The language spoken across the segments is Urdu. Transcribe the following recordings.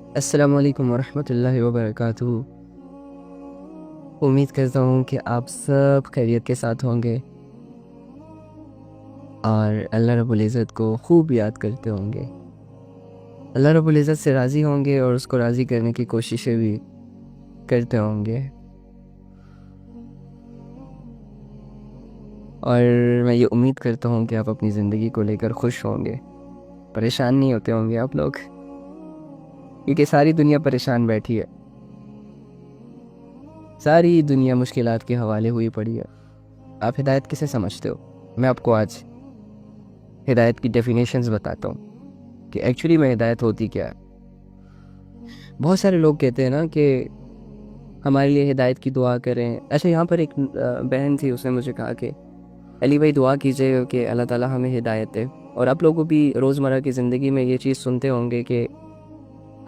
السلام علیکم ورحمۃ اللہ وبرکاتہ۔ امید کرتا ہوں کہ آپ سب خیریت کے ساتھ ہوں گے اور اللہ رب العزت کو خوب یاد کرتے ہوں گے، اللہ رب العزت سے راضی ہوں گے اور اس کو راضی کرنے کی کوششیں بھی کرتے ہوں گے۔ اور میں یہ امید کرتا ہوں کہ آپ اپنی زندگی کو لے کر خوش ہوں گے، پریشان نہیں ہوتے ہوں گے آپ لوگ، کیونکہ ساری دنیا پریشان بیٹھی ہے، ساری دنیا مشکلات کے حوالے ہوئی پڑی ہے۔ آپ ہدایت کسے سمجھتے ہو؟ میں آپ کو آج ہدایت کی ڈیفینیشنز بتاتا ہوں کہ ایکچولی میں ہدایت ہوتی کیا ہے۔ بہت سارے لوگ کہتے ہیں نا کہ ہمارے لیے ہدایت کی دعا کریں۔ اچھا، یہاں پر ایک بہن تھی، اس نے مجھے کہا کہ علی بھائی دعا کیجئے کہ اللہ تعالیٰ ہمیں ہدایت دے۔ اور آپ لوگوں بھی روزمرہ کی زندگی میں یہ چیز سنتے ہوں گے کہ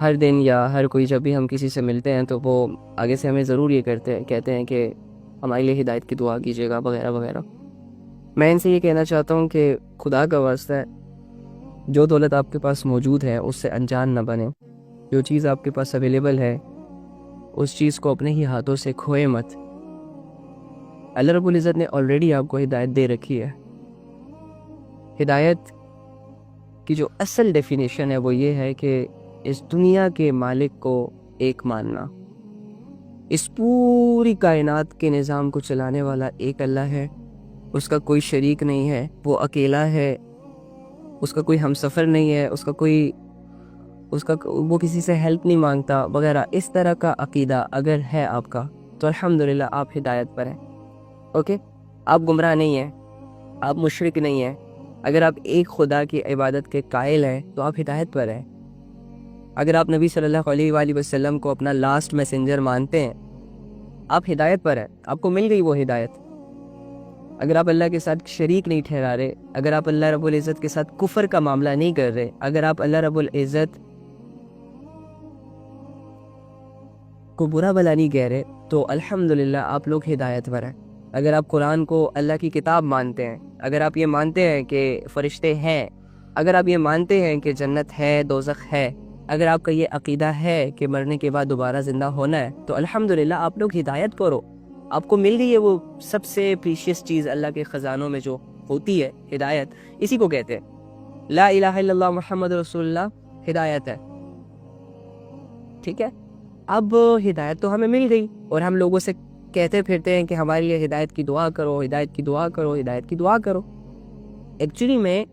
ہر دن یا ہر کوئی جب بھی ہم کسی سے ملتے ہیں تو وہ آگے سے ہمیں ضرور یہ کہتے ہیں کہ ہمارے لیے ہدایت کی دعا کیجیے گا وغیرہ وغیرہ۔ میں ان سے یہ کہنا چاہتا ہوں کہ خدا کا واسطہ ہے، جو دولت آپ کے پاس موجود ہے اس سے انجان نہ بنے، جو چیز آپ کے پاس اویلیبل ہے اس چیز کو اپنے ہی ہاتھوں سے کھوئے مت۔ اللہ رب العزت نے آلریڈی آپ کو ہدایت دے رکھی ہے۔ ہدایت کی جو اصل ڈیفینیشن ہے وہ یہ ہے کہ اس دنیا کے مالک کو ایک ماننا، اس پوری کائنات کے نظام کو چلانے والا ایک اللہ ہے، اس کا کوئی شریک نہیں ہے، وہ اکیلا ہے، اس کا کوئی ہمسفر نہیں ہے، وہ کسی سے ہیلپ نہیں مانگتا وغیرہ۔ اس طرح کا عقیدہ اگر ہے آپ کا تو الحمدللہ آپ ہدایت پر ہیں۔ اوکے، آپ گمراہ نہیں ہیں، آپ مشرک نہیں ہیں۔ اگر آپ ایک خدا کی عبادت کے قائل ہیں تو آپ ہدایت پر ہیں۔ اگر آپ نبی صلی اللہ علیہ وآلہ وسلم کو اپنا لاسٹ میسنجر مانتے ہیں، آپ ہدایت پر ہیں، آپ کو مل گئی وہ ہدایت۔ اگر آپ اللہ کے ساتھ شریک نہیں ٹھہرا رہے، اگر آپ اللہ رب العزت کے ساتھ کفر کا معاملہ نہیں کر رہے، اگر آپ اللہ رب العزت کو برا بلا نہیں کہہ رہے، تو الحمدللہ آپ لوگ ہدایت پر ہیں۔ اگر آپ قرآن کو اللہ کی کتاب مانتے ہیں، اگر آپ یہ مانتے ہیں کہ فرشتے ہیں، اگر آپ یہ مانتے ہیں کہ جنت ہے، دوزخ ہے، اگر آپ کا یہ عقیدہ ہے کہ مرنے کے بعد دوبارہ زندہ ہونا ہے، تو الحمدللہ آپ لوگ ہدایت پر ہو۔ آپ کو مل گئی ہے وہ سب سے پریشیس چیز اللہ کے خزانوں میں جو ہوتی ہے، ہدایت۔ اسی کو کہتے ہیں لا الہ الا اللہ محمد رسول اللہ، ہدایت ہے۔ ٹھیک ہے، اب ہدایت تو ہمیں مل گئی اور ہم لوگوں سے کہتے پھرتے ہیں کہ ہمارے لیے ہدایت کی دعا کرو، ہدایت کی دعا کرو، ہدایت کی دعا کرو۔ ایکچولی میں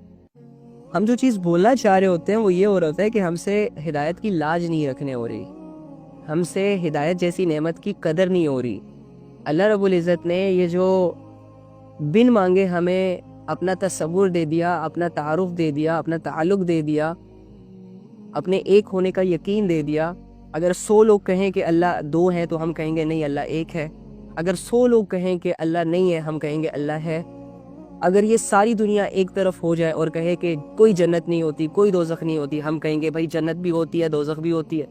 ہم جو چیز بولنا چاہ رہے ہوتے ہیں وہ یہ ہو رہا ہوتا ہے کہ ہم سے ہدایت کی لاج نہیں رکھنے ہو رہی، ہم سے ہدایت جیسی نعمت کی قدر نہیں ہو رہی۔ اللہ رب العزت نے یہ جو بن مانگے ہمیں اپنا تصور دے دیا، اپنا تعارف دے دیا، اپنا تعلق دے دیا، اپنے ایک ہونے کا یقین دے دیا۔ اگر 100 لوگ کہیں کہ اللہ 2 ہے تو ہم کہیں گے نہیں، اللہ 1 ہے۔ اگر 100 لوگ کہیں کہ اللہ نہیں ہے، ہم کہیں گے اللہ ہے۔ اگر یہ ساری دنیا ایک طرف ہو جائے اور کہے کہ کوئی جنت نہیں ہوتی، کوئی دوزخ نہیں ہوتی، ہم کہیں گے بھائی جنت بھی ہوتی ہے، دوزخ بھی ہوتی ہے۔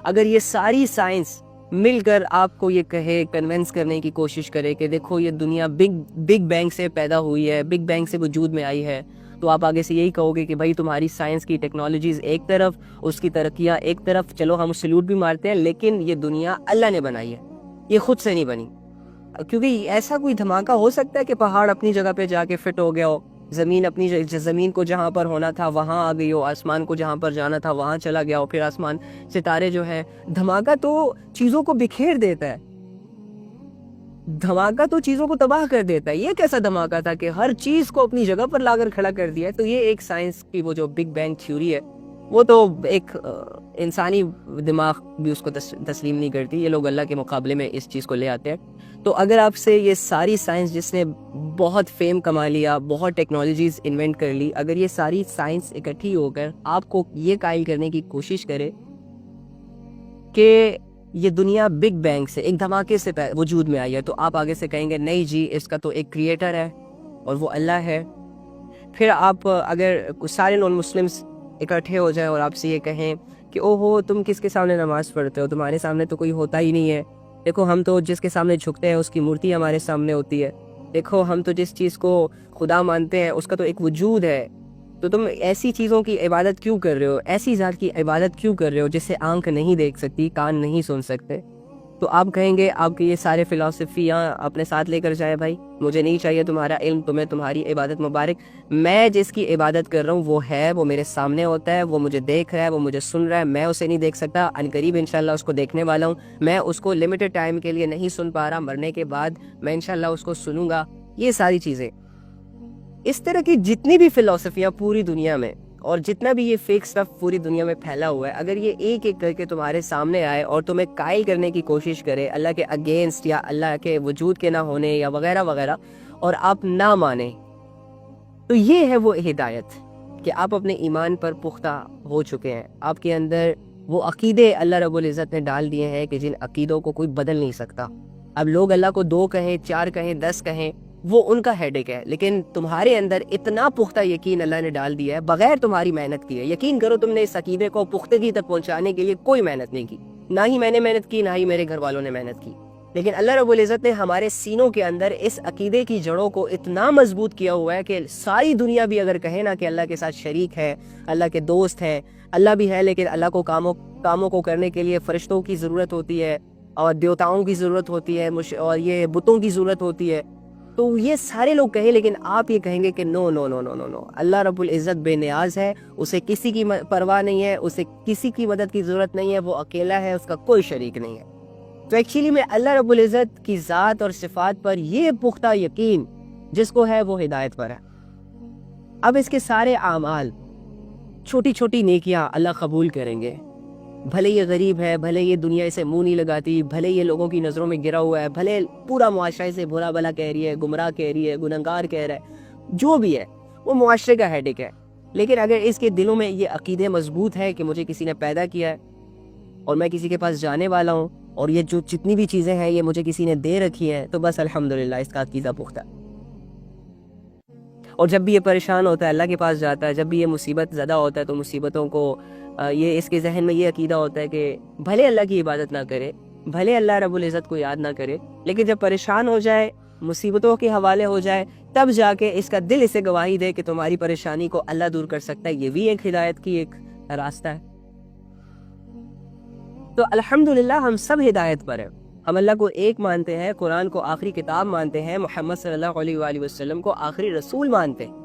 اگر یہ ساری سائنس مل کر آپ کو یہ کہے، کنونس کرنے کی کوشش کرے کہ دیکھو یہ دنیا بگ بینگ سے پیدا ہوئی ہے، بگ بینگ سے وجود میں آئی ہے، تو آپ آگے سے یہی کہو گے کہ بھائی تمہاری سائنس کی ٹیکنالوجیز ایک طرف، اس کی ترقیاں ایک طرف، چلو ہم سلوٹ بھی مارتے ہیں، لیکن یہ دنیا اللہ نے بنائی ہے، یہ خود سے نہیں بنی۔ کیونکہ ایسا کوئی دھماکہ ہو سکتا ہے کہ پہاڑ اپنی جگہ پہ جا کے فٹ ہو گیا ہو، زمین کو جہاں پر ہونا تھا وہاں آ گئی ہو، آسمان کو جہاں پر جانا تھا وہاں چلا گیا ہو، پھر آسمان ستارے جو ہے، دھماکہ تو چیزوں کو بکھیر دیتا ہے، دھماکہ تو چیزوں کو تباہ کر دیتا ہے۔ یہ کیسا دھماکہ تھا کہ ہر چیز کو اپنی جگہ پر لا کر کھڑا کر دیا ہے؟ تو یہ ایک سائنس کی وہ جو بگ بینگ تھیوری ہے، وہ تو ایک انسانی دماغ بھی اس کو تسلیم نہیں کرتی، یہ لوگ اللہ کے مقابلے میں اس چیز کو لے آتے ہیں۔ تو اگر آپ سے یہ ساری سائنس جس نے بہت فیم کما لیا، بہت ٹیکنالوجیز انوینٹ کر لی، اگر یہ ساری سائنس اکٹھی ہو کر آپ کو یہ قائل کرنے کی کوشش کرے کہ یہ دنیا بگ بینگ سے، ایک دھماکے سے وجود میں آئی ہے، تو آپ آگے سے کہیں گے نہیں جی، اس کا تو ایک کریٹر ہے اور وہ اللہ ہے۔ پھر آپ اگر سارے نان مسلمس اکٹھے ہو جائیں اور آپ سے یہ کہیں کہ او ہو تم کس کے سامنے نماز پڑھتے ہو، تمہارے سامنے تو کوئی ہوتا ہی نہیں ہے، دیکھو ہم تو جس کے سامنے جھکتے ہیں اس کی مورتی ہمارے سامنے ہوتی ہے، دیکھو ہم تو جس چیز کو خدا مانتے ہیں اس کا تو ایک وجود ہے، تو تم ایسی چیزوں کی عبادت کیوں کر رہے ہو، ایسی ذات کی عبادت کیوں کر رہے ہو جسے آنکھ نہیں دیکھ سکتی، کان نہیں سن سکتے؟ تو آپ کہیں گے آپ کے یہ سارے فلسفیاں اپنے ساتھ لے کر جائیں، بھائی مجھے نہیں چاہیے تمہارا علم، تمہیں تمہاری عبادت مبارک، میں جس کی عبادت کر رہا ہوں وہ ہے، وہ میرے سامنے ہوتا ہے، وہ مجھے دیکھ رہا ہے، وہ مجھے سن رہا ہے، میں اسے نہیں دیکھ سکتا، عنقریب انشاءاللہ اس کو دیکھنے والا ہوں، میں اس کو لمیٹڈ ٹائم کے لیے نہیں سن پا رہا، مرنے کے بعد میں انشاءاللہ اس کو سنوں گا۔ یہ ساری چیزیں، اس طرح کی جتنی بھی فلسفیاں پوری دنیا میں اور جتنا بھی یہ فیک سٹف پوری دنیا میں پھیلا ہوا ہے، اگر یہ ایک ایک کر کے تمہارے سامنے آئے اور تمہیں قائل کرنے کی کوشش کرے اللہ کے اگینسٹ یا اللہ کے وجود کے نہ ہونے یا وغیرہ وغیرہ، اور آپ نہ مانیں، تو یہ ہے وہ ہدایت کہ آپ اپنے ایمان پر پختہ ہو چکے ہیں، آپ کے اندر وہ عقیدے اللہ رب العزت نے ڈال دیے ہیں کہ جن عقیدوں کو کوئی بدل نہیں سکتا۔ اب لوگ اللہ کو 2 کہیں، 4 کہیں، 10 کہیں، وہ ان کا ہیڈک ہے، لیکن تمہارے اندر اتنا پختہ یقین اللہ نے ڈال دیا ہے بغیر تمہاری محنت کی ہے۔ یقین کرو تم نے اس عقیدے کو پختگی تک پہنچانے کے لیے کوئی محنت نہیں کی، نہ ہی میں نے محنت کی، نہ ہی میرے گھر والوں نے محنت کی، لیکن اللہ رب العزت نے ہمارے سینوں کے اندر اس عقیدے کی جڑوں کو اتنا مضبوط کیا ہوا ہے کہ ساری دنیا بھی اگر کہے نا کہ اللہ کے ساتھ شریک ہے، اللہ کے دوست ہیں، اللہ بھی ہے لیکن اللہ کو کاموں کو کرنے کے لیے فرشتوں کی ضرورت ہوتی ہے اور دیوتاؤں کی ضرورت ہوتی ہے اور یہ بتوں کی ضرورت ہوتی ہے، تو یہ سارے لوگ کہیں، لیکن آپ یہ کہیں گے کہ نو نو نو نو نو نو، اللہ رب العزت بے نیاز ہے، اسے کسی کی پرواہ نہیں ہے، اسے کسی کی مدد کی ضرورت نہیں ہے، وہ اکیلا ہے، اس کا کوئی شریک نہیں ہے۔ تو ایکچولی میں اللہ رب العزت کی ذات اور صفات پر یہ پختہ یقین جس کو ہے وہ ہدایت پر ہے۔ اب اس کے سارے اعمال، چھوٹی چھوٹی نیکیاں اللہ قبول کریں گے، بھلے یہ غریب ہے، بھلے یہ دنیا اسے منہ نہیں لگاتی، بھلے یہ لوگوں کی نظروں میں گرا ہوا ہے، بھلے پورا معاشرہ اسے برا بلا کہہ رہی ہے، گمراہ کہہ رہی ہے، گنہگار کہہ رہا ہے، جو بھی ہے وہ معاشرے کا ہیڈک ہے، لیکن اگر اس کے دلوں میں یہ عقیدے مضبوط ہے کہ مجھے کسی نے پیدا کیا ہے اور میں کسی کے پاس جانے والا ہوں اور یہ جو جتنی بھی چیزیں ہیں یہ مجھے کسی نے دے رکھی ہیں، تو بس الحمدللہ اس کا عقیدہ پختہ ہے۔ اور جب بھی یہ پریشان ہوتا ہے اللہ کے پاس جاتا ہے، جب بھی یہ مصیبت زدہ ہوتا ہے تو مصیبتوں کو یہ اس کے ذہن میں یہ عقیدہ ہوتا ہے کہ بھلے اللہ کی عبادت نہ کرے، بھلے اللہ رب العزت کو یاد نہ کرے، لیکن جب پریشان ہو جائے، مصیبتوں کے حوالے ہو جائے، تب جا کے اس کا دل اسے گواہی دے کہ تمہاری پریشانی کو اللہ دور کر سکتا ہے۔ یہ بھی ایک ہدایت کی ایک راستہ ہے۔ تو الحمدللہ ہم سب ہدایت پر ہیں، ہم اللہ کو ایک مانتے ہیں، قرآن کو آخری کتاب مانتے ہیں، محمد صلی اللہ علیہ وآلہ وسلم کو آخری رسول مانتے ہیں،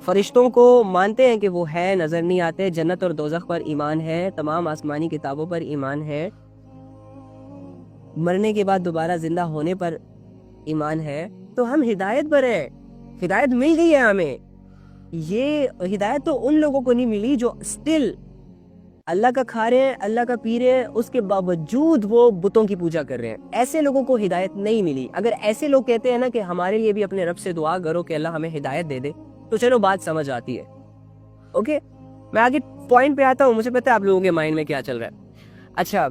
فرشتوں کو مانتے ہیں کہ وہ ہے، نظر نہیں آتے، جنت اور دوزخ پر ایمان ہے، تمام آسمانی کتابوں پر ایمان ہے، مرنے کے بعد دوبارہ زندہ ہونے پر ایمان ہے، تو ہم ہدایت پر ہیں، ہدایت مل گئی ہے ہمیں۔ یہ ہدایت تو ان لوگوں کو نہیں ملی جو سٹل اللہ کا کھا رہے ہیں، اللہ کا پی رہے ہیں، اس کے باوجود وہ بتوں کی پوجا کر رہے ہیں، ایسے لوگوں کو ہدایت نہیں ملی۔ اگر ایسے لوگ کہتے ہیں نا کہ ہمارے لیے بھی اپنے رب سے دعا کرو کہ اللہ ہمیں ہدایت دے دے، تو چلو بات سمجھ آتی ہے۔ اوکے، میں آگے پوائنٹ پہ آتا ہوں، مجھے پتا ہے آپ لوگوں کے مائنڈ میں کیا چل رہا ہے۔ اچھا،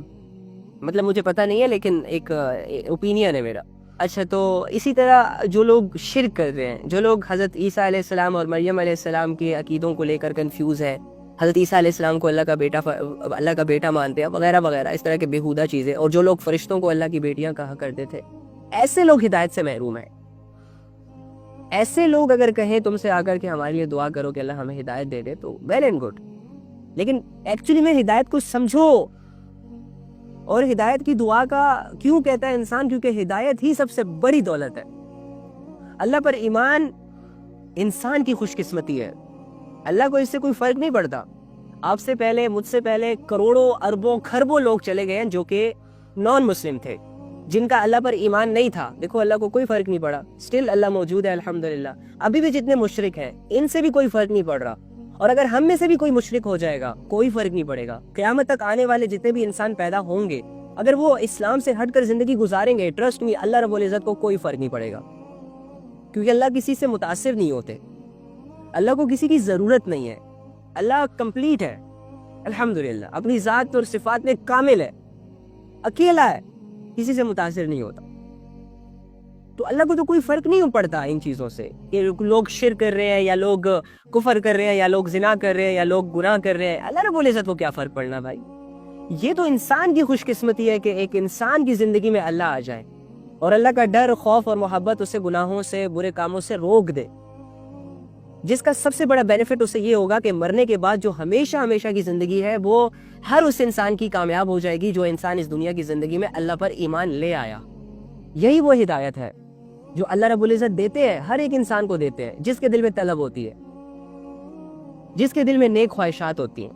مطلب مجھے پتا نہیں ہے لیکن ایک اوپینین ہے میرا۔ اچھا، تو اسی طرح جو لوگ شرک کر رہے ہیں، جو لوگ حضرت عیسیٰ علیہ السلام اور مریم علیہ السلام کے عقیدوں کو لے کر کنفیوز ہیں، حضرت عیسیٰ علیہ السلام کو اللہ کا بیٹا مانتے ہیں وغیرہ وغیرہ، اس طرح کے بیہودہ چیزیں، اور جو لوگ فرشتوں کو اللہ کی بیٹیاں کہا کرتے تھے، ایسے لوگ ہدایت سے محروم ہیں۔ ایسے لوگ اگر کہیں تم سے آ کر کے ہمارے لیے دعا کرو کہ اللہ ہمیں ہدایت دے دے، تو ویل اینڈ گڈ، لیکن ایکچولی میں ہدایت کو سمجھو، اور ہدایت کی دعا کا کیوں کہتا ہے انسان؟ کیونکہ ہدایت ہی سب سے بڑی دولت ہے۔ اللہ پر ایمان انسان کی خوش قسمتی ہے، اللہ کو اس سے کوئی فرق نہیں پڑتا۔ آپ سے پہلے، مجھ سے پہلے کروڑوں اربوں کھربوں لوگ چلے گئے ہیں جو کہ نان مسلم تھے، جن کا اللہ پر ایمان نہیں تھا، دیکھو اللہ کو کوئی فرق نہیں پڑا، سٹل اللہ موجود ہے الحمدللہ۔ ابھی بھی جتنے مشرک ہیں ان سے بھی کوئی فرق نہیں پڑ رہا، اور اگر ہم میں سے بھی کوئی مشرک ہو جائے گا کوئی فرق نہیں پڑے گا۔ قیامت تک آنے والے جتنے بھی انسان پیدا ہوں گے، اگر وہ اسلام سے ہٹ کر زندگی گزاریں گے، ٹرسٹ می، اللہ رب العزت کو کوئی فرق نہیں پڑے گا، کیونکہ اللہ کسی سے متاثر نہیں ہوتے، اللہ کو کسی کی ضرورت نہیں ہے، اللہ کمپلیٹ ہے الحمدللہ، اپنی ذات اور صفات میں کامل ہے، اکیلا ہے، کسی سے متاثر نہیں ہوتا۔ تو اللہ کو تو کوئی فرق نہیں پڑتا ان چیزوں سے کہ لوگ شرک کر رہے ہیں یا لوگ کفر کر رہے ہیں یا لوگ زنا کر رہے ہیں یا لوگ گناہ کر رہے ہیں، اللہ رب العزت کو کیا فرق پڑنا بھائی؟ یہ تو انسان کی خوش قسمتی ہے کہ ایک انسان کی زندگی میں اللہ آ جائے اور اللہ کا ڈر، خوف اور محبت اسے گناہوں سے، برے کاموں سے روک دے۔ جس کا سب سے بڑا بینیفٹ اسے یہ ہوگا کہ مرنے کے بعد جو ہمیشہ ہمیشہ کی زندگی ہے وہ ہر اس انسان کی کامیاب ہو جائے گی جو انسان اس دنیا کی زندگی میں اللہ پر ایمان لے آیا. یہی وہ ہدایت ہے جو اللہ رب العزت دیتے ہیں، ہر ایک انسان کو دیتے ہیں جس کے دل میں طلب ہوتی ہے، جس کے دل میں نیک خواہشات ہوتی ہیں،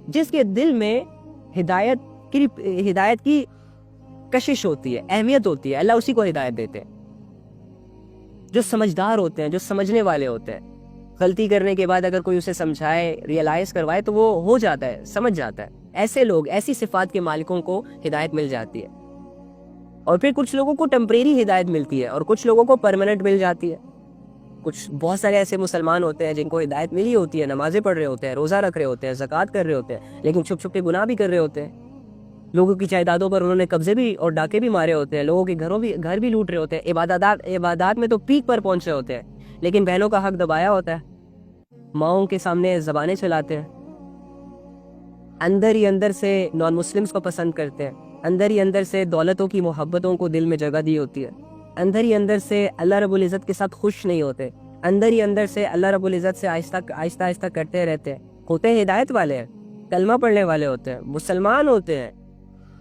جس کے دل میں ہدایت کی کشش ہوتی ہے، اہمیت ہوتی ہے. اللہ اسی کو ہدایت دیتے ہیں. جو سمجھدار ہوتے ہیں، جو سمجھنے والے ہوتے ہیں، غلطی کرنے کے بعد اگر کوئی اسے سمجھائے، ریئلائز کروائے تو وہ ہو جاتا ہے، سمجھ جاتا ہے. ایسے لوگ، ایسی صفات کے مالکوں کو ہدایت مل جاتی ہے. اور پھر کچھ لوگوں کو ٹیمپریری ہدایت ملتی ہے اور کچھ لوگوں کو پرماننٹ مل جاتی ہے. بہت سارے ایسے مسلمان ہوتے ہیں جن کو ہدایت ملی ہوتی ہے، نمازیں پڑھ رہے ہوتے ہیں، روزہ رکھ رہے ہوتے ہیں، زکوٰۃ کر رہے ہوتے ہیں، لیکن چھپ چھپ کے گناہ بھی کر رہے ہوتے ہیں. لوگوں کی جائیدادوں پر انہوں نے قبضے بھی اور ڈاکے بھی مارے ہوتے ہیں، لوگوں کے گھر بھی لوٹ رہے ہوتے ہیں، عبادات میں تو پیک پر پہنچ رہے ہوتے ہیں، لیکن بہنوں کا حق دبایا ہوتا ہے، ماؤں کے سامنے زبانیں چلاتے ہیں، اندر ہی اندر سے نان مسلمز کو پسند کرتے ہیں، اندر ہی اندر سے دولتوں کی محبتوں کو دل میں جگہ دی ہوتی ہے، اندر ہی اندر سے اللہ رب العزت کے ساتھ خوش نہیں ہوتے، اندر ہی اندر سے اللہ رب العزت سے آہستہ کرتے رہتے ہیں. ہوتے ہیں ہدایت والے ہیں، کلمہ پڑھنے والے ہوتے ہیں، مسلمان ہوتے ہیں،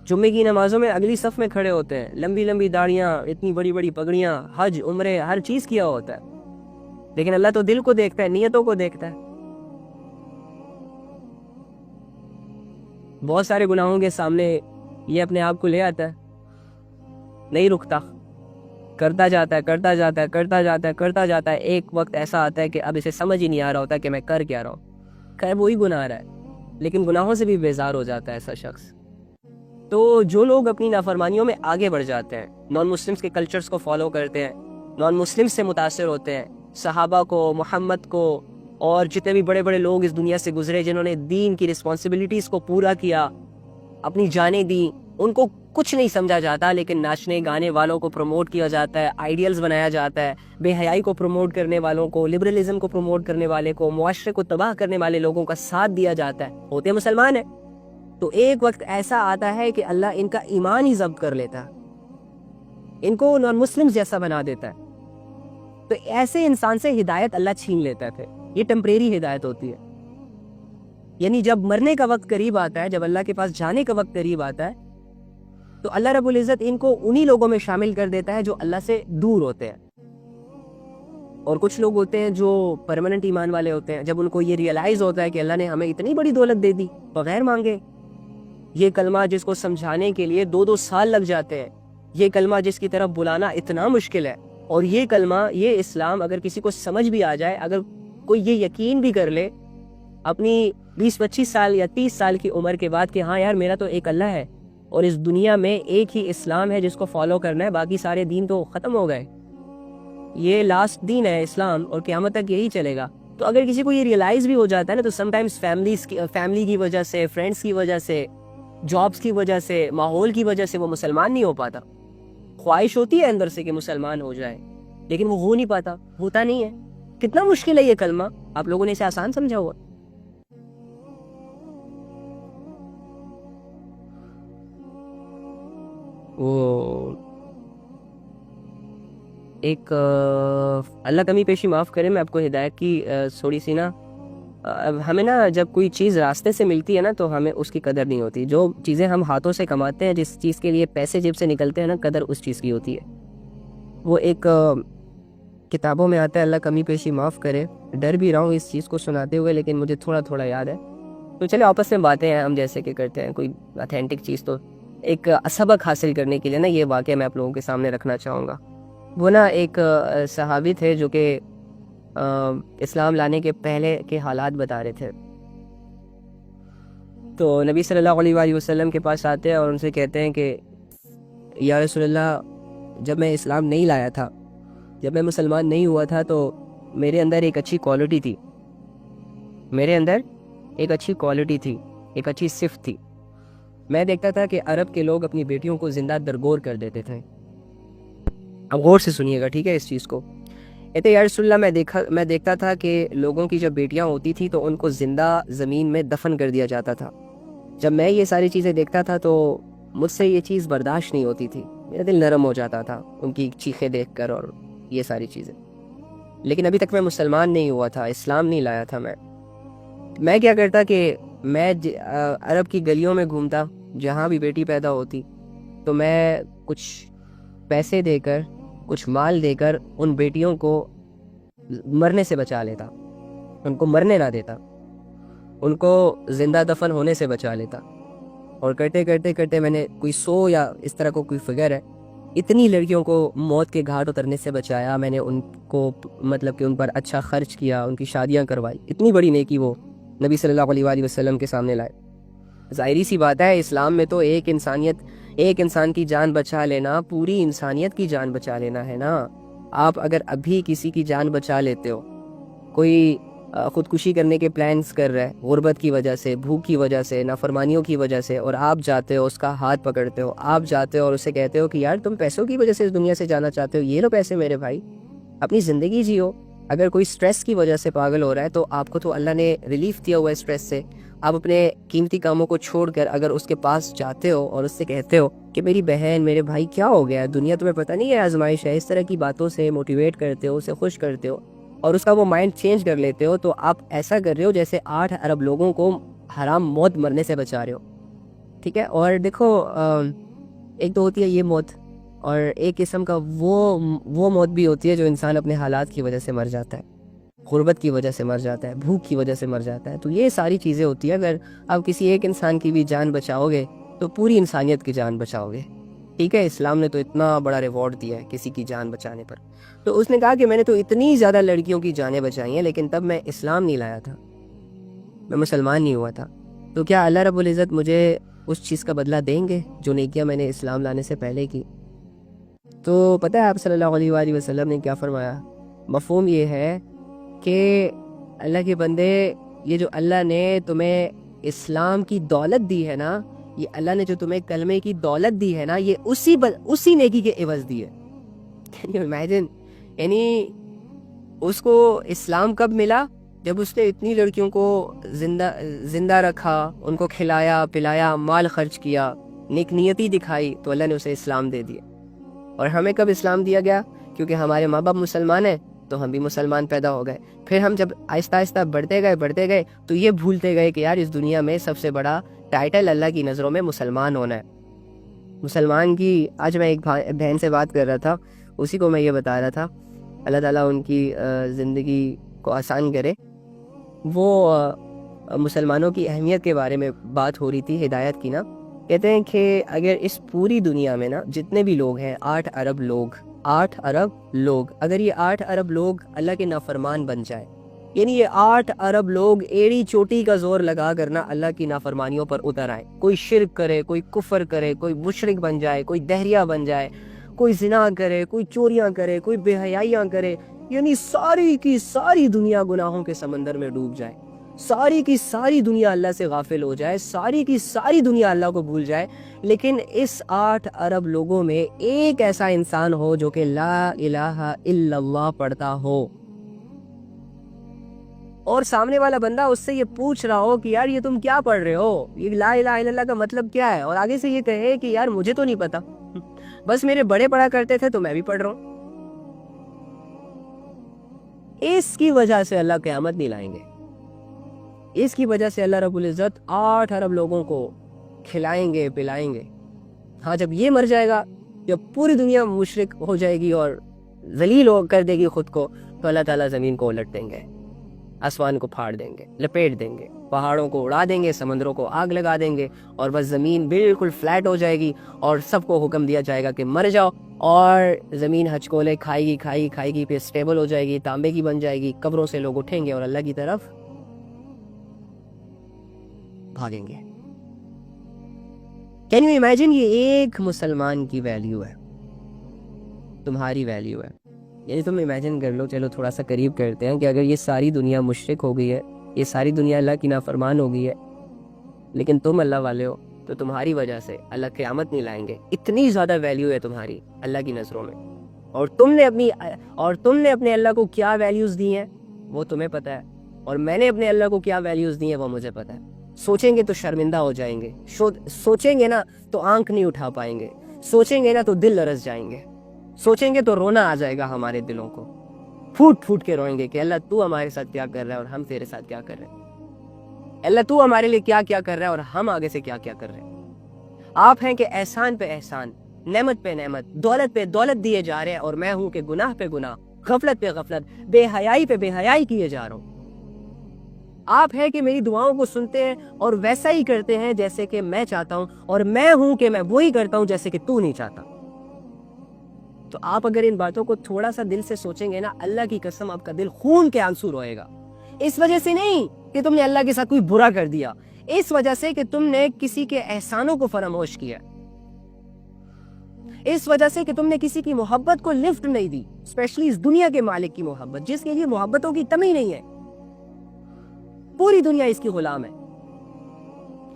جمعے کی نمازوں میں اگلی صف میں کھڑے ہوتے ہیں، لمبی لمبی داڑیاں، اتنی بڑی بڑی پگڑیاں، حج عمرے ہر چیز کیا ہوتا ہے، لیکن اللہ تو دل کو دیکھتا ہے، نیتوں کو دیکھتا ہے. بہت سارے گناہوں کے سامنے یہ اپنے آپ کو لے آتا ہے، نہیں رکتا، کرتا جاتا ہے. ایک وقت ایسا آتا ہے کہ اب اسے سمجھ ہی نہیں آ رہا ہوتا کہ میں کر کیا رہا ہوں، خیر وہی گناہ رہا ہے، لیکن گناہوں سے بھی بیزار ہو جاتا ہے ایسا شخص. تو جو لوگ اپنی نافرمانیوں میں آگے بڑھ جاتے ہیں، نان مسلمز کے کلچرز کو فالو کرتے ہیں، نان مسلمز سے متاثر ہوتے ہیں، صحابہ کو، محمد کو اور جتنے بھی بڑے بڑے لوگ اس دنیا سے گزرے جنہوں نے دین کی رسپانسبلٹیز کو پورا کیا، اپنی جانیں دیں، ان کو کچھ نہیں سمجھا جاتا، لیکن ناچنے گانے والوں کو پروموٹ کیا جاتا ہے، آئیڈیلز بنایا جاتا ہے، بے حیائی کو پروموٹ کرنے والوں کو، لبرلزم کو پروموٹ کرنے والے کو، معاشرے کو تباہ کرنے والے لوگوں کا ساتھ دیا جاتا ہے. ہوتے مسلمان ہیں تو ایک وقت ایسا آتا ہے کہ اللہ ان کا ایمان ہی ضبط کر لیتا ہے، ان کو نان مسلم جیسا بنا دیتا ہے. تو ایسے انسان سے ہدایت اللہ چھین لیتا ہے. پھر یہ ٹیمپریری ہدایت ہوتی ہے، یعنی جب مرنے کا وقت قریب آتا ہے، جب اللہ کے پاس جانے کا وقت قریب آتا ہے تو اللہ رب العزت ان کو انہی لوگوں میں شامل کر دیتا ہے جو اللہ سے دور ہوتے ہیں. اور کچھ لوگ ہوتے ہیں جو پرماننٹ ایمان والے ہوتے ہیں، جب ان کو یہ ریئلائز ہوتا ہے کہ اللہ نے ہمیں اتنی بڑی دولت دے دی بغیر مانگے، یہ کلمہ جس کو سمجھانے کے لیے 2 سال لگ جاتے ہیں، یہ کلمہ جس کی طرف بلانا اتنا مشکل ہے، اور یہ کلمہ، یہ اسلام اگر کسی کو سمجھ بھی آ جائے، اگر کوئی یہ یقین بھی کر لے اپنی 20-25 سال یا 30 سال کی عمر کے بعد کہ ہاں یار میرا تو ایک اللہ ہے اور اس دنیا میں ایک ہی اسلام ہے جس کو فالو کرنا ہے، باقی سارے دین تو ختم ہو گئے، یہ لاسٹ دین ہے اسلام اور قیامت تک یہی چلے گا. تو اگر کسی کو یہ ریئلائز بھی ہو جاتا ہے نا، تو سم ٹائمز فیملی کی وجہ سے، فرینڈس کی وجہ سے، جابس کی وجہ سے، ماحول کی وجہ سے وہ مسلمان نہیں ہو پاتا. خواہش ہوتی ہے اندر سے کہ مسلمان ہو جائے، لیکن وہ ہو نہیں پاتا، ہوتا نہیں ہے. کتنا مشکل ہے یہ کلمہ، آپ لوگوں نے اسے آسان سمجھا ہوا. وہ ایک اللہ کمی پیشی معاف کرے، میں آپ کو ہدایت کی تھوڑی سی نا، ہمیں نا جب کوئی چیز راستے سے ملتی ہے نا تو ہمیں اس کی قدر نہیں ہوتی. جو چیزیں ہم ہاتھوں سے کماتے ہیں، جس چیز کے لیے پیسے جیب سے نکلتے ہیں نا، قدر اس چیز کی ہوتی ہے. وہ ایک کتابوں میں آتا ہے، اللہ کمی پیشی معاف کرے. ڈر بھی رہا ہوں اس چیز کو سناتے ہوئے، لیکن مجھے تھوڑا تھوڑا یاد ہے. تو چلے آپس میں باتیں ہیں ہم جیسے کہ کرتے ہیں، کوئی اتھینٹک چیز تو ایک سبق حاصل کرنے کے لیے نا یہ واقعہ میں آپ لوگوں کے سامنے رکھنا چاہوں گا. وہ نا ایک صحابی تھے جو کہ اسلام لانے کے پہلے کے حالات بتا رہے تھے. تو نبی صلی اللہ علیہ وآلہ وسلم کے پاس آتے ہیں اور ان سے کہتے ہیں کہ یا رسول اللہ، جب میں اسلام نہیں لایا تھا، جب میں مسلمان نہیں ہوا تھا، تو میرے اندر ایک اچھی کوالٹی تھی، ایک اچھی صفت تھی. میں دیکھتا تھا کہ عرب کے لوگ اپنی بیٹیوں کو زندہ درگور کر دیتے تھے. اب غور سے سنیے گا، ٹھیک ہے، اس چیز کو. کہتے یا رسول اللہ، میں دیکھتا تھا کہ لوگوں کی جب بیٹیاں ہوتی تھی تو ان کو زندہ زمین میں دفن کر دیا جاتا تھا. جب میں یہ ساری چیزیں دیکھتا تھا تو مجھ سے یہ چیز برداشت نہیں ہوتی تھی، میرا دل نرم ہو جاتا تھا ان کی چیخیں دیکھ کر اور یہ ساری چیزیں. لیکن ابھی تک میں مسلمان نہیں ہوا تھا، اسلام نہیں لایا تھا میں کیا کرتا کہ میں عرب کی گلیوں میں گھومتا، جہاں بھی بیٹی پیدا ہوتی تو میں کچھ پیسے دے کر، کچھ مال دے کر ان بیٹیوں کو مرنے سے بچا لیتا، ان کو مرنے نہ دیتا، ان کو زندہ دفن ہونے سے بچا لیتا. اور کرتے کرتے کرتے میں نے کوئی 100 یا اس طرح کو کوئی فگر ہے، اتنی لڑکیوں کو موت کے گھاٹ اترنے سے بچایا. میں نے ان کو مطلب کہ ان پر اچھا خرچ کیا، ان کی شادیاں کروائی. اتنی بڑی نیکی وہ نبی صلی اللہ علیہ وآلہ وسلم کے سامنے لائے. ظاہری سی بات ہے، اسلام میں تو ایک انسان کی جان بچا لینا پوری انسانیت کی جان بچا لینا ہے نا. آپ اگر ابھی کسی کی جان بچا لیتے ہو، کوئی خودکشی کرنے کے پلانز کر رہا ہے غربت کی وجہ سے، بھوک کی وجہ سے، نافرمانیوں کی وجہ سے، اور آپ جاتے ہو اس کا ہاتھ پکڑتے ہو، آپ جاتے ہو اور اسے کہتے ہو کہ یار تم پیسوں کی وجہ سے اس دنیا سے جانا چاہتے ہو، یہ لو پیسے میرے بھائی، اپنی زندگی جیو. اگر کوئی سٹریس کی وجہ سے پاگل ہو رہا ہے تو آپ کو تو اللہ نے ریلیف دیا ہوا ہے سٹریس سے. آپ اپنے قیمتی کاموں کو چھوڑ کر اگر اس کے پاس جاتے ہو اور اس سے کہتے ہو کہ میری بہن، میرے بھائی کیا ہو گیا، دنیا تمہیں پتہ نہیں ہے آزمائش ہے، اس طرح کی باتوں سے موٹیویٹ کرتے ہو، اسے خوش کرتے ہو اور اس کا وہ مائنڈ چینج کر لیتے ہو، تو آپ ایسا کر رہے ہو جیسے 8 ارب لوگوں کو حرام موت مرنے سے بچا رہے ہو. ٹھیک ہے. اور دیکھو، ایک تو ہوتی ہے یہ موت، اور ایک قسم کا وہ موت بھی ہوتی ہے جو انسان اپنے حالات کی وجہ سے مر جاتا ہے، غربت کی وجہ سے مر جاتا ہے، بھوک کی وجہ سے مر جاتا ہے. تو یہ ساری چیزیں ہوتی ہیں. اگر آپ کسی ایک انسان کی بھی جان بچاؤ گے تو پوری انسانیت کی جان بچاؤ گے. ٹھیک ہے. اسلام نے تو اتنا بڑا ریوارڈ دیا ہے کسی کی جان بچانے پر. تو اس نے کہا کہ میں نے تو اتنی زیادہ لڑکیوں کی جانیں بچائی ہیں، لیکن تب میں اسلام نہیں لایا تھا، میں مسلمان نہیں ہوا تھا. تو کیا اللہ رب العزت مجھے اس چیز کا بدلہ دیں گے جو نیکیاں میں نے اسلام لانے سے پہلے کی؟ تو پتہ ہے آپ صلی اللہ علیہ وآلہ وسلم نے کیا فرمایا؟ مفہوم یہ ہے کہ اللہ کے بندے، یہ جو اللہ نے تمہیں اسلام کی دولت دی ہے نا، یہ اللہ نے جو تمہیں کلمے کی دولت دی ہے نا، یہ اسی نیکی کے عوض دی ہے. Can you imagine؟ یعنی اس کو اسلام کب ملا؟ جب اس نے اتنی لڑکیوں کو زندہ رکھا، ان کو کھلایا پلایا، مال خرچ کیا، نیک نیتی دکھائی، تو اللہ نے اسے اسلام دے دیا. اور ہمیں کب اسلام دیا گیا؟ کیونکہ ہمارے ماں باپ مسلمان ہیں تو ہم بھی مسلمان پیدا ہو گئے. پھر ہم جب آہستہ آہستہ بڑھتے گئے تو یہ بھولتے گئے کہ یار اس دنیا میں سب سے بڑا ٹائٹل اللہ کی نظروں میں مسلمان ہونا ہے. مسلمان کی، آج میں ایک بہن سے بات کر رہا تھا، اسی کو میں یہ بتا رہا تھا، اللہ تعالیٰ ان کی زندگی کو آسان کرے. وہ مسلمانوں کی اہمیت کے بارے میں بات ہو رہی تھی، ہدایت کی نا. کہتے ہیں کہ اگر اس پوری دنیا میں نا جتنے بھی لوگ ہیں، 8 ارب لوگ، اگر یہ 8 ارب لوگ اللہ کے نافرمان بن جائے، یعنی یہ 8 ارب لوگ ایڑی چوٹی کا زور لگا کرنا اللہ کی نافرمانیوں پر اتر آئے، کوئی شرک کرے، کوئی کفر کرے، کوئی مشرک بن جائے، کوئی دہریہ بن جائے، کوئی زنا کرے، کوئی چوریاں کرے، کوئی بے حیائیاں کرے، یعنی ساری کی ساری دنیا گناہوں کے سمندر میں ڈوب جائے، ساری کی ساری دنیا اللہ سے غافل ہو جائے، ساری کی ساری دنیا اللہ کو بھول جائے، لیکن اس 8 ارب لوگوں میں ایک ایسا انسان ہو جو کہ لا الہ الا اللہ پڑھتا ہو، اور سامنے والا بندہ اس سے یہ پوچھ رہا ہو کہ یار یہ تم کیا پڑھ رہے ہو، یہ لا الہ الا اللہ کا مطلب کیا ہے، اور آگے سے یہ کہے کہ یار مجھے تو نہیں پتا، بس میرے بڑے پڑھا کرتے تھے تو میں بھی پڑھ رہا ہوں. اس کی وجہ سے اللہ قیامت نہیں لائیں گے. اس کی وجہ سے اللہ رب العزت 8 ارب لوگوں کو کھلائیں گے پلائیں گے. ہاں جب یہ مر جائے گا، جب پوری دنیا مشرک ہو جائے گی اور ذلیل کر دے گی خود کو، تو اللہ تعالیٰ زمین کو الٹ دیں گے، آسمان کو پھاڑ دیں گے، لپیٹ دیں گے، پہاڑوں کو اڑا دیں گے، سمندروں کو آگ لگا دیں گے، اور بس زمین بالکل فلیٹ ہو جائے گی، اور سب کو حکم دیا جائے گا کہ مر جاؤ، اور زمین ہچکولے کھائے گی، پھر سٹیبل ہو جائے گی، تانبے کی بن جائے گی، قبروں سے لوگ اٹھیں گے اور اللہ کی طرف بھاگیں گے. Can you imagine? یہ ایک مسلمان کی ویلیو ہے، تمہاری ویلیو ہے. یعنی تم امیجن کر لو، چلو تھوڑا سا قریب کرتے ہیں، کہ اگر یہ ساری دنیا مشرک ہو گئی ہے، یہ ساری دنیا اللہ کی نافرمان ہو گئی ہے، لیکن تم اللہ والے ہو، تو تمہاری وجہ سے اللہ قیامت نہیں لائیں گے. اتنی زیادہ ویلیو ہے تمہاری اللہ کی نظروں میں، اور تم نے اپنے اللہ کو کیا ویلیوز دی ہیں وہ تمہیں پتہ ہے، اور میں نے اپنے اللہ کو کیا ویلیوز دی ہیں وہ مجھے پتہ ہے. سوچیں گے تو شرمندہ ہو جائیں گے، سوچیں گے نا تو آنکھ نہیں اٹھا پائیں گے، سوچیں گے نا تو دل لرز جائیں گے، سوچیں گے تو رونا آ جائے گا ہمارے دلوں کو. پھوٹ پھوٹ کے روئیں گے کہ اللہ تو ہمارے ساتھ کیا کر رہا ہے اور ہم تیرے ساتھ کیا کر رہے ہیں، اللہ تو ہمارے لیے کیا کیا کر رہا ہے اور ہم آگے سے کیا کیا کر رہے ہیں۔ آپ ہیں کہ احسان پہ احسان، نعمت پہ نعمت، دولت پہ دولت دیے جا رہے ہیں، اور میں ہوں کہ گناہ پہ گناہ، غفلت پہ غفلت، بے حیائی پہ بے حیائی کیے جا رہا ہوں۔ آپ ہیں کہ میری دعاؤں کو سنتے ہیں اور ویسا ہی کرتے ہیں جیسے کہ میں چاہتا ہوں، اور میں ہوں کہ میں وہی کرتا ہوں جیسے کہ تو نہیں چاہتا۔ تو آپ اگر ان باتوں کو تھوڑا سا دل سے سوچیں گے نا، اللہ کی قسم آپ کا دل خون کے آنسو روئے گا۔ اس وجہ سے نہیں کہ تم نے اللہ کے ساتھ کوئی برا کر دیا، اس وجہ سے کہ تم نے کسی کے احسانوں کو فراموش کیا، اس وجہ سے کہ تم نے کسی کی محبت کو لفٹ نہیں دی، اسپیشلی اس دنیا کے مالک کی محبت، جس کے لیے محبتوں کی کمی نہیں ہے۔ پوری دنیا اس کی غلام ہے،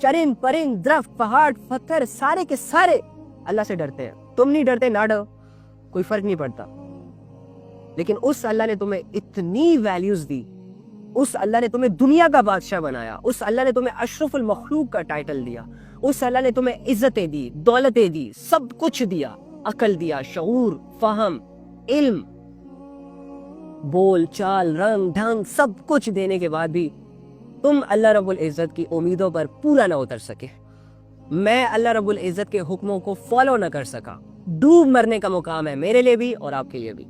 چرند پرند، درخت، پہاڑ، پتھر، سارے کے سارے اللہ سے ڈرتے ہیں۔ تم نہیں ڈرتے، نہ ڈرو، کوئی فرق نہیں پڑتا، لیکن اس اللہ نے تمہیں اتنی ویلیوز دی، اس اللہ نے تمہیں دنیا کا بادشاہ بنایا، اس اللہ نے تمہیں اشرف المخلوق کا ٹائٹل دیا، اس اللہ نے تمہیں عزتیں دی، دولتیں دی، سب کچھ دیا، عقل دیا، شعور، فہم، علم، بول چال، رنگ ڈھنگ، سب کچھ دینے کے بعد بھی تم اللہ رب العزت کی امیدوں پر پورا نہ اتر سکے، میں اللہ رب العزت کے حکموں کو فالو نہ کر سکا۔ ڈوب مرنے کا مقام ہے میرے لیے بھی اور آپ کے لیے بھی۔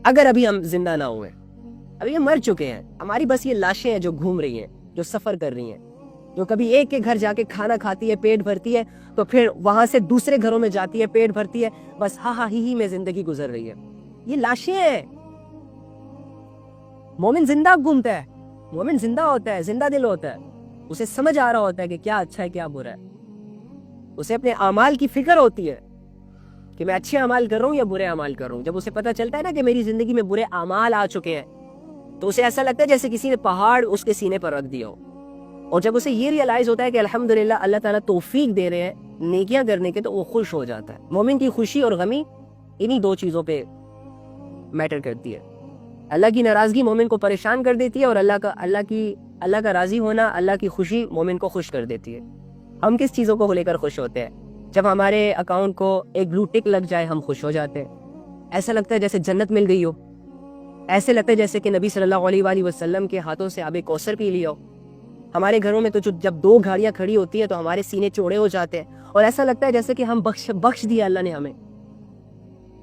اگر ابھی ہم زندہ نہ ہوئے، ابھی ہم مر چکے ہیں، ہماری بس یہ لاشیں ہیں جو گھوم رہی ہیں، جو سفر کر رہی ہیں، جو کبھی ایک کے گھر جا کے کھانا کھاتی ہے، پیٹ بھرتی ہے، تو پھر وہاں سے دوسرے گھروں میں جاتی ہے، پیٹ بھرتی ہے، بس ہاں ہاں ہی میں زندگی گزر رہی ہے۔ یہ لاشیں ہیں۔ مومن زندہ گھومتا ہے، مومن زندہ ہوتا ہے، زندہ دل ہوتا ہے، اسے سمجھ آ رہا ہوتا ہے کہ کیا اچھا ہے کیا برا ہے، اسے اپنے اعمال کی فکر ہوتی ہے کہ میں اچھے اعمال کر رہا ہوں یا برے اعمال کر رہا ہوں۔ جب اسے پتہ چلتا ہے نا کہ میری زندگی میں برے اعمال آ چکے ہیں، تو اسے ایسا لگتا ہے جیسے کسی نے پہاڑ اس کے سینے پر رکھ دیا ہو، اور جب اسے یہ ریئلائز ہوتا ہے کہ الحمدللہ اللہ تعالیٰ توفیق دے رہے ہیں نیکیاں کرنے کے، تو وہ خوش ہو جاتا ہے۔ مومن کی خوشی اور غمی انہی دو چیزوں پہ میٹر کرتی ہے۔ اللہ کی ناراضگی مومن کو پریشان کر دیتی ہے، اور اللہ کا راضی ہونا، اللہ کی خوشی مومن کو خوش کر دیتی ہے۔ ہم کس چیزوں کو لے کر خوش ہوتے ہیں؟ جب ہمارے اکاؤنٹ کو ایک بلو ٹک لگ جائے ہم خوش ہو جاتے ہیں، ایسا لگتا ہے جیسے جنت مل گئی ہو، ایسے لگتا ہے جیسے کہ نبی صلی اللہ علیہ وآلہ وسلم کے ہاتھوں سے آب کوثر پی لیا ہو۔ ہمارے گھروں میں تو جب دو گاڑیاں کھڑی ہوتی ہیں تو ہمارے سینے چوڑے ہو جاتے ہیں، اور ایسا لگتا ہے جیسے کہ ہم بخش دیا اللہ نے ہمیں۔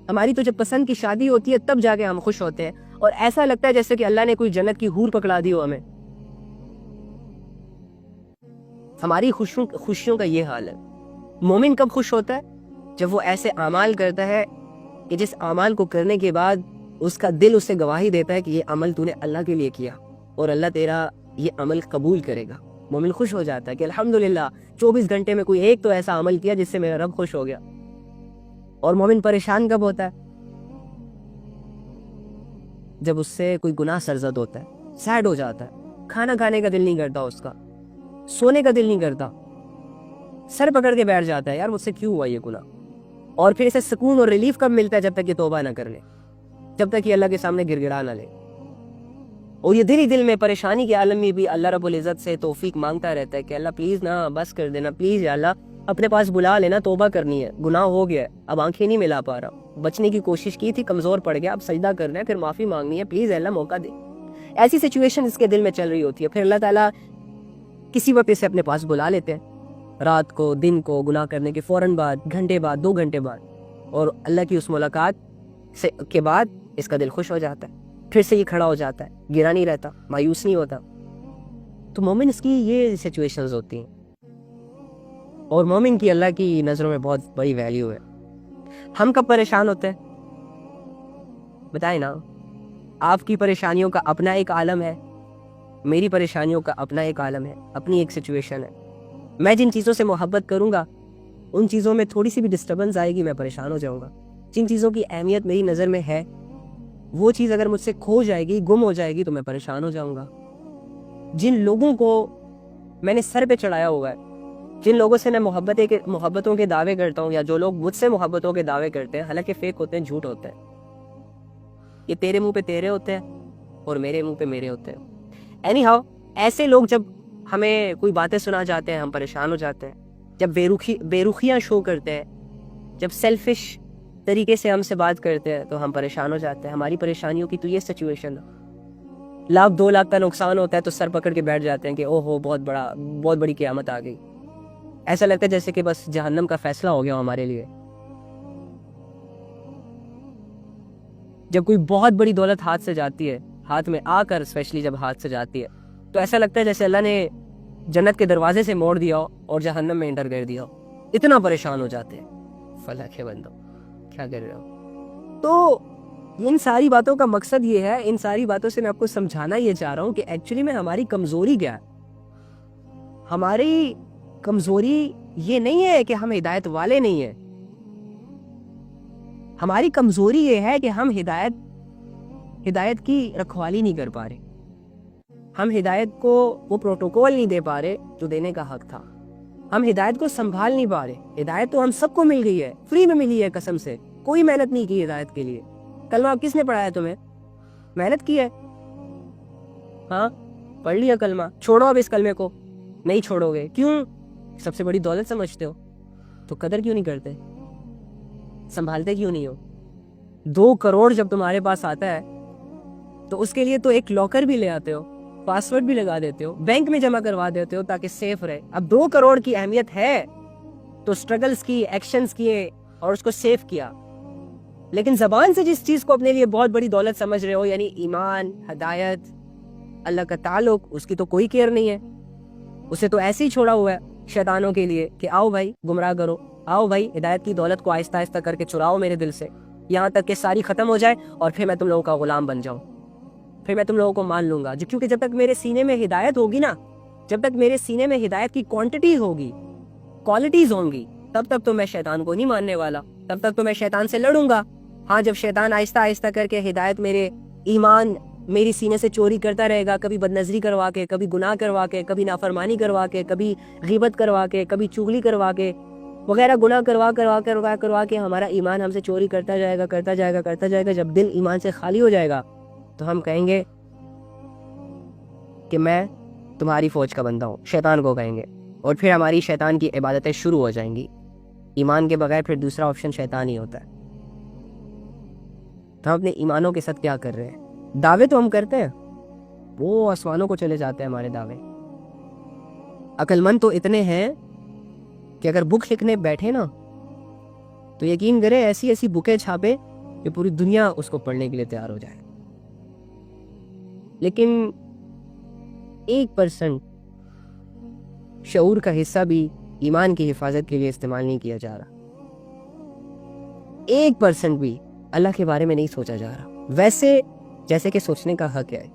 ہماری تو جب پسند کی شادی ہوتی ہے تب جا کے ہم خوش ہوتے ہیں، اور ایسا لگتا ہے جیسے کہ اللہ نے کوئی جنت کی حور پکڑا دی ہو ہمیں۔ ہماری خوشیوں کا یہ حال ہے۔ مومن کب خوش ہوتا ہے؟ جب وہ ایسے اعمال کرتا ہے کہ جس اعمال کو کرنے کے بعد اس کا دل اسے گواہی دیتا ہے کہ یہ عمل تو نے اللہ کے لیے کیا، اور اللہ تیرا یہ عمل قبول کرے گا۔ مومن خوش ہو جاتا ہے کہ الحمدللہ 24 گھنٹے میں کوئی ایک تو ایسا عمل کیا جس سے میرا رب خوش ہو گیا۔ اور مومن پریشان کب ہوتا ہے؟ جب اس سے کوئی گناہ سرزد ہوتا ہے، سیڈ ہو جاتا ہے، کھانا کھانے کا دل نہیں کرتا، اس کا سونے کا دل نہیں کرتا، سر پکڑ کے بیٹھ جاتا ہے، یار مجھ سے کیوں ہوا یہ گناہ؟ اور پھر اسے سکون اور ریلیف کب ملتا ہے؟ جب تک یہ توبہ نہ کر لے، جب تک یہ اللہ کے سامنے گر گڑا نہ لے، اور یہ دل ہی دل میں پریشانی کے عالم میں بھی اللہ رب العزت سے توفیق مانگتا رہتا ہے کہ اللہ پلیز نا بس کر دینا، پلیز یا اللہ اپنے پاس بلا لینا، توبہ کرنی ہے، گناہ ہو گیا ہے، اب آنکھیں نہیں ملا پا رہا، بچنے کی کوشش کی تھی، کمزور پڑ گیا، اب سجدہ کرنا ہے، پھر معافی مانگنی ہے، پلیز اللہ موقع دے۔ ایسی سچویشن اس کے دل میں چل رہی ہوتی ہے، پھر اللہ تعالیٰ کسی وقت اسے اپنے پاس بلا لیتے ہیں، رات کو، دن کو، گناہ کرنے کے فوراً بعد، گھنٹے بعد، 2 گھنٹے بعد، اور اللہ کی اس ملاقات کے بعد اس کا دل خوش ہو جاتا ہے، پھر سے یہ کھڑا ہو جاتا ہے، گرا نہیں رہتا، مایوس نہیں ہوتا۔ تو مومن اس کی یہ سچویشنز ہوتی ہیں، اور مومن کی اللہ کی نظروں میں بہت بڑی ویلیو ہے۔ ہم کب پریشان ہوتے ہیں؟ بتائیں نا۔ آپ کی پریشانیوں کا اپنا ایک عالم ہے، میری پریشانیوں کا اپنا ایک عالم ہے، اپنی ایک سچویشن ہے۔ میں جن چیزوں سے محبت کروں گا ان چیزوں میں تھوڑی سی بھی ڈسٹربنس آئے گی میں پریشان ہو جاؤں گا۔ جن چیزوں کی اہمیت میری نظر میں ہے، وہ چیز اگر مجھ سے کھو جائے گی، گم ہو جائے گی، تو میں پریشان ہو جاؤں گا۔ جن لوگوں کو میں نے سر پہ چڑھایا ہوا ہے، جن لوگوں سے میں محبتوں کے دعوے کرتا ہوں، یا جو لوگ مجھ سے محبتوں کے دعوے کرتے ہیں، حالانکہ فیک ہوتے ہیں، جھوٹ ہوتے ہیں، یہ تیرے منہ پہ تیرے ہوتے ہیں اور میرے منہ پہ میرے ہوتے ہیں۔ اینی ہاؤ، ایسے لوگ جب ہمیں کوئی باتیں سنا جاتے ہیں ہم پریشان ہو جاتے ہیں، جب بے رخیاں شو کرتے ہیں، جب سیلفش طریقے سے ہم سے بات کرتے ہیں تو ہم پریشان ہو جاتے ہیں. ہماری پریشانیوں کی تو یہ سچویشن ہے. 1,00,000-2,00,000 کا نقصان ہوتا ہے تو سر پکڑ کے بیٹھ جاتے ہیں کہ او ہو بہت بڑی قیامت آ گئی. ایسا لگتا ہے جیسے کہ بس جہنم کا فیصلہ ہو گیا ہمارے لیے. جب کوئی بہت بڑی دولت ہاتھ سے جاتی ہے, ہاتھ میں آ کر اسپیشلی جب ہاتھ سے جاتی ہے, تو ایسا لگتا ہے جیسے اللہ نے جنت کے دروازے سے موڑ دیا ہو اور جہنم میں انٹر کر دیا ہو. اتنا پریشان ہو جاتے ہیں. فلاح کے بندو کیا کر رہے ہو؟ تو ان ساری باتوں کا مقصد یہ ہے, ان ساری باتوں سے میں آپ کو سمجھانا یہ چاہ رہا ہوں کہ ایکچولی میں ہماری کمزوری کیا ہے. ہماری کمزوری یہ نہیں ہے کہ ہم ہدایت والے نہیں ہیں. ہماری کمزوری یہ ہے کہ ہم ہدایت کی رکھوالی نہیں کر پا رہے. ہم ہدایت کو وہ پروٹوکول نہیں دے پا رہے جو دینے کا حق تھا. ہم ہدایت کو سنبھال نہیں پا رہے. ہدایت تو ہم سب کو مل گئی ہے, فری میں ملی ہے قسم سے. کوئی محنت نہیں کی ہدایت کے لیے. کلمہ کس نے پڑھایا تمہیں؟ محنت کی ہے؟ ہاں, پڑھ لیا کلمہ. چھوڑو اب اس کلمے کو. نہیں چھوڑو گے. کیوں؟ سب سے بڑی دولت سمجھتے ہو تو قدر کیوں نہیں کرتے؟ سنبھالتے کیوں نہیں ہو؟ 2 کروڑ جب تمہارے پاس آتا ہے تو اس کے لیے تو ایک لاکر بھی لے آتے ہو, پاسورڈ بھی لگا دیتے ہو, بینک میں جمع کروا دیتے ہو تاکہ سیف رہے. اب 2 کروڑ کی اہمیت ہے تو سٹرگلز کی, ایکشنز کیے اور اس کو سیف کیا. لیکن زبان سے جس چیز کو اپنے لیے بہت بڑی دولت سمجھ رہے ہو, یعنی ایمان, ہدایت, اللہ کا تعلق, اس کی تو کوئی کیئر نہیں ہے. اسے تو ایسے ہی چھوڑا ہوا ہے شیطانوں کے لیے کہ آؤ بھائی گمراہ کرو, آؤ بھائی ہدایت کی دولت کو آہستہ آہستہ کر کے چراؤ میرے دل سے, یہاں تک کہ ساری ختم ہو جائے اور پھر میں تم لوگوں کا غلام بن جاؤں. پھر میں تم لوگوں کو مان لوں گا. کیونکہ جب تک میرے سینے میں ہدایت ہوگی نا, جب تک میرے سینے میں ہدایت کی کوانٹٹی ہوگی, کوالٹیز ہوں گی, تب تک تو میں شیطان کو نہیں ماننے والا. تب تک تو میں شیطان سے لڑوں گا. ہاں, جب شیطان آہستہ آہستہ کر کے ہدایت, میرے ایمان میری سینے سے چوری کرتا رہے گا, کبھی بدنظری کروا کے, کبھی گناہ کروا کے, کبھی نافرمانی کروا کے, کبھی غیبت کروا کے, کبھی چغلی کروا کے, وغیرہ گناہ کروا کے ہمارا ایمان ہم سے چوری کرتا جائے گا. جب دل ایمان سے خالی ہو جائے گا تو ہم کہیں گے کہ میں تمہاری فوج کا بندہ ہوں. شیطان کو کہیں گے, اور پھر ہماری شیطان کی عبادتیں شروع ہو جائیں گی. ایمان کے بغیر پھر دوسرا آپشن شیطان ہی ہوتا ہے. تو ہم اپنے ایمانوں کے ساتھ کیا کر رہے ہیں؟ دعوے تو ہم کرتے ہیں, وہ آسمانوں کو چلے جاتے ہیں ہمارے دعوے. عقل مند تو اتنے ہیں کہ اگر بک لکھنے بیٹھے نا تو یقین کریں ایسی ایسی بکیں چھاپے کہ پوری دنیا اس کو پڑھنے کے لیے تیار ہو جائے. لیکن 1% شعور کا حصہ بھی ایمان کی حفاظت کے لیے استعمال نہیں کیا جا رہا. 1% بھی اللہ کے بارے میں نہیں سوچا جا رہا, ویسے جیسے کہ سوچنے کا حق ہے.